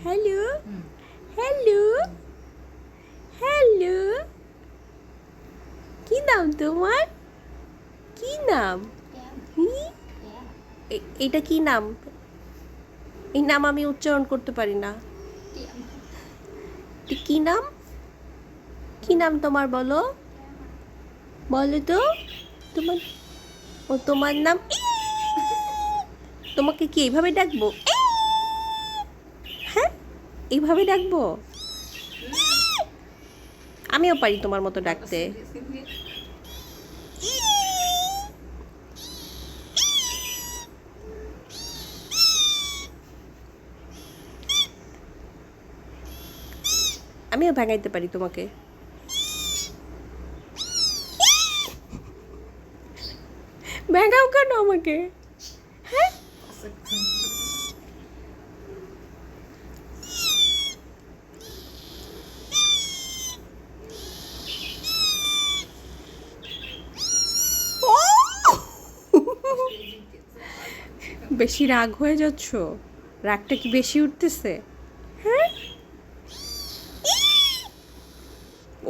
Hello hello hello, কি নাম তোমার? কি নাম? এটা কি নাম? এই নাম আমি উচ্চারণ করতে পারি না। কি নাম? কি নাম তোমার? বলো বলো তো। তোমার তোমার নাম? তোমাকে কি এইভাবে ডাকবো? হ্যাঁ, এইভাবে ডাকবো? আমিও পারি তোমার মতো ডাকতে। আমিও ভাঙাইতে পারি তোমাকে। ভেঙাও কেন আমাকে? হ্যাঁ, বেশি রাগ হয়ে যাচ্ছ? রাগটা কি বেশি উঠতেছে? হ্যাঁ,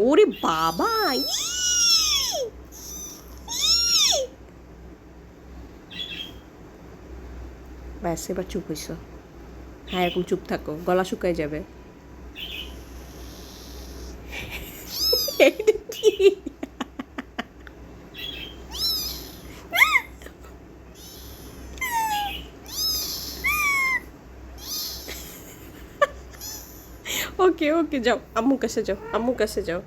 ওরে বাবা, ব্যাস এবার চুপ হইছো। হ্যাঁ, এরকম চুপ থাকো, গলা শুকায় যাবে। এইটা কি? ওকে ওকে, যাও আম্মু কাছে যাও, আম্মু কাছে যাও।